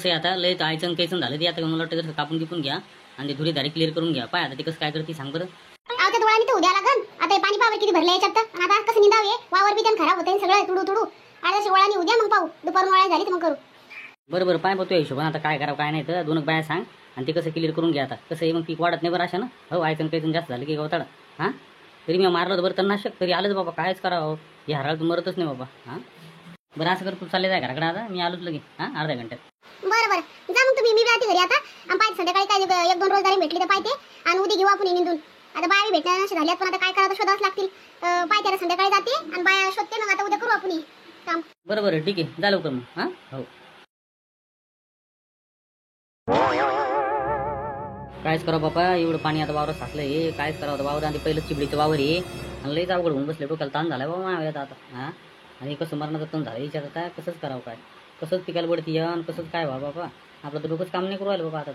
कसं आहे आता लय आयचन कायचन झालं ते आता मला वाटतं कसं कापून टिपून घ्या आणि ते धुरी दारी क्लिअर करून घ्या. पाय आता ते कसं काय करते सांग बरं. अहो त्या डोळ्यानी तर उद्या लागन. आता हे पाणी पावर किती भरले याच्यात तर आता कसं निंदावे वावर बी त्यान खराब होते सगळं तुडू तुडू. आता शिवळानी उद्या मग पाहू दुपारून वळा झाली तर मग करू. बरं पाय बघतो हिशोबाने आता काय करावं काय नाही तर दोन बाया सांग आणि ते कसं क्लिअर करून घ्या. आता कसं आहे मग पीक वाढत नाही बरं अशा ना. हो आयचन कायचन जास्त झालं की गवताडा हां तरी मी मारलं बरं तणनाशक तरी आलंच बाबा. कायच करावं हे हराळ मरतच नाही बाबा. हां बरं असं कर तू चालले जाय घराकडे आता मी आलोच लगे हां अर्ध्या घंट्यात. बरं जा मग तुम्ही मी जाते घरी आता आणि पाहिजे संध्याकाळी काय 1-2 रोजगारी भेटली तर पाहिजे आणि उद्या घेऊ आपण निंदून. आता बाया भेटणार नसे झाल्यात पण आता काय करावं शोधावंच लागतील. पाहिजे आता संध्याकाळी जाते आणि बाया शोधते मग आता उद्या करू आपण काम. बरं ठीक आहे जा लवकर मग हां हो. कायच करावं बापा एवढं पाणी आता वावरात साचलं हे कायच करावं वावर आणि पहिलं चिबडीचं वावर आहे आणि लईच अवघड होऊन बसले डोक्याला ताण झाला बाबा माझ्या आता. हां आणि कसं मरणाचं तण झालं याच्यात आता कसंच करावं काय कसंच पिकायला पडती या आणि कसंच काय व्हा बाबा. आपलं तर डोकंच काम नाही करू राहिलं बाबा आता.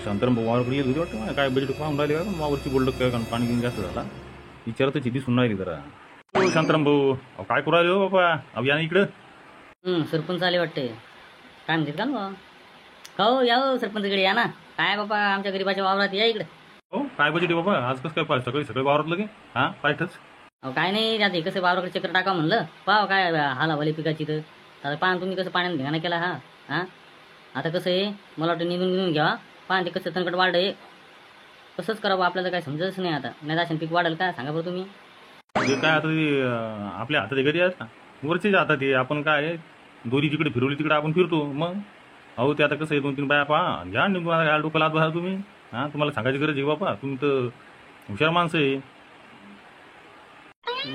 शांताराम वावरकडे येत होती वाटतं काय बजेट पाहून राहिले का वावरची बोललं काय कारण पाणी घेऊन जास्त झाला विचारत चिठी सुन राहिली जरा. हो शांताराम भाऊ अहो काय करू राहिले हो बाबा अहो या ना इकडं. सरपंच आले वाटते काय म्हणतात का मग हो या हो सरपंचकडे या ना. काय बाबा आमच्या गरीबाच्या वावरात या इकडे. हो काय बजेट आहे बाबा आज कसं काय पाहिजे सकाळी वावरात लगे हां पायठच. अहो काय नाही जाते कसं वावराकडे चक्कर टाका म्हणलं पाव काय हाला भले पिकाची तर आता पान तुम्ही कसं पाण्याने धिंगाणा केला हां आता कसं आहे मला वाटतं निघून घ्या. पान ते कसं तणकट वाढलं आहे कसंच करावं आपल्याला काय समजतच नाही आता. नाही दाशन पीक वाढेल का सांगा बरं तुम्ही. ते काय आता ते आपल्या हातात घरी आहेत ना वरचेच हातात ते आपण काय दोरी जिकडे फिरवली तिकडे आपण फिरतो मग. अहो ते आता कसं आहे 2-3 बाया पहा घ्या निघून डोकं लात बसा तुम्ही. हां तुम्हाला सांगायची गरज आहे बाबा तुम्ही तर हुशार माणसं आहे.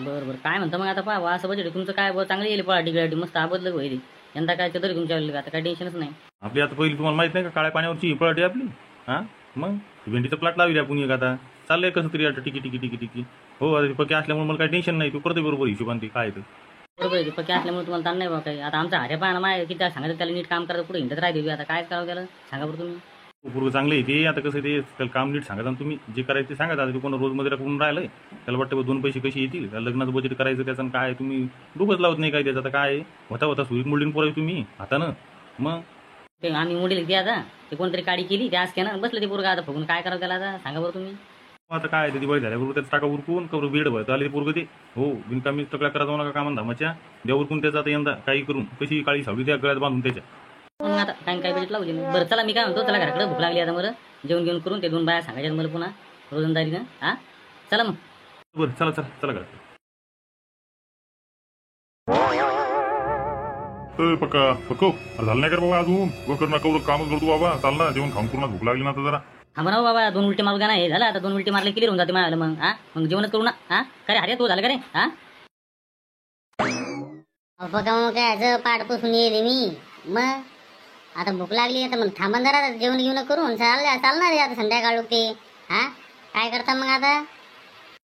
बरं काय म्हणता मग आता पहा असं बजेट तुमचं काय चांगलं येईल पळा मस्त आबदलं होईल यंदा काय तरी तुमच्या आता काय टेन्शनच नाही. आपली आता पहिली तुम्हाला माहित नाही का काळ्या पाण्यावरची प्लॉट आहे आपली. हां मग भेंडीचं प्लॉट लावली आपण एक आता चाललंय कसं तरी आता टिकी हो आता पक्के असल्यामुळे मला काही टेन्शन नाही. तू करते बरोबर हिशोबाने ते काय तर बरोबर आहे पक्के असल्यामुळे तुम्हाला ताण नाही बा काही. आता आमचा हऱ्या पाहा माय किती सांगायचं त्याला नीट काम करायचं पुढे हिंडत राहते आता काय करावं त्याला सांगा बरं तुम्ही. पूर्व चांगलं आहे ते आता कसं ते त्याला काम नीट सांगा तुम्ही जे करायचं ते सांगा. आता कोण रोज मध्ये करून राहिलंय त्याला वाटतं 2 पैसे कशी येतील लग्नाचं बजेट करायचं त्याचं काय तुम्ही डोकंच लावत नाही काय त्याचं. आता काय होता सुरीत मुलीन पोराय तुम्ही आता ना मग ते आम्ही मुडील ते आता ते कोणतरी काडी केली ते आज ना बसलं ते पोरगा आता फुगून काय करावं त्याला आता सांगा बरं तुम्ही. आता काय ते दिवाळी झाल्याबरोबर त्याचं टाका उरकून करू बेड भरतं आले ते पोरगं ते हो बिनकामी तकड्या करा जाऊ नका कामान धामाच्या द्या उरकून त्याचा आता यंदा काही करून कशी काळी सावली त्या गळ्यात बांधून त्याच्या. मग आता काय बजेट लावली नाही. बरं चला मी काय म्हणतो त्याला घराकडे भूक लागली आता बरं जेवण घेऊन करून ते 2 बाया सांगायच्यात मला पुन्हा रोजंदारीनं हां चला मग. बरं चला घरात. पक्को झालं नाही कर बाबा अजून कर ना कवर कामच करतो बाबा चाल ना जेवण खाऊन करून भूक लागली ना आता जरा. हा म्हणा बाबा 2 उलटे मारू द्या ना हे झालं आता 2 उलटे मारले क्लिअर होऊन जाते मला मग मग जेवणच करू ना काय अरे तो झालं का रे बघा मग काय पाठपासून येईल मी मग आता भूक लागली आता मग थांबा जरा जेवण घेऊन करून चालणार आहे आता संध्याकाळ ते काय करता मग आता.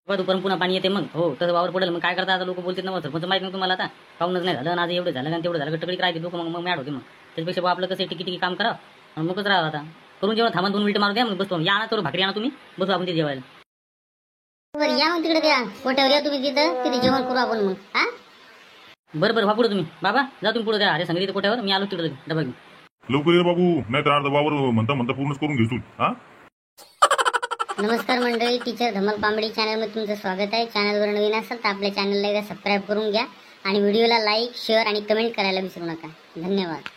दुपारून पुन्हा पाणी येते मग हो तसं वावर पडेल मग काय करता आता लोक बोलतात ना सरपंच माहिती नाही तुम्हाला आता पाहूनच नाही झालं आज एवढं झालं आणि तेवढं झालं टकडी करायची लोक मग मॅड होते मग त्याच्यापेक्षा आपलं कसं टिकी काम करा आणि मगच राहा आता करून जेवण थांबा 2 मिनिटं मारू द्या मग बसतो या ना तर भाकरी आणा तुम्ही बसू आपण ते जेवायला. बरं या मग तिकडे द्या कोट्यावर या तुम्ही तिथे जेवण करू आपण मग बरं व्हा पुढे तुम्ही बाबा जा तुम्ही पुढे द्या अरे सांगितलं कोट्यावर मी आलो तिकडे डबा घेऊन. लवकर ये बाबू नाही तर अर्धा वावर म्हणता पूर्णच करून घेऊ. नमस्कार मंडळी टीचर धमल पांबडी चॅनलमध्ये तुमचं स्वागत आहे. चॅनलवर नवीन असेल तर आपल्या चॅनलला एकदा सबस्क्राईब करून घ्या आणि व्हिडिओला लाईक शेअर आणि कमेंट करायला विसरू नका. धन्यवाद.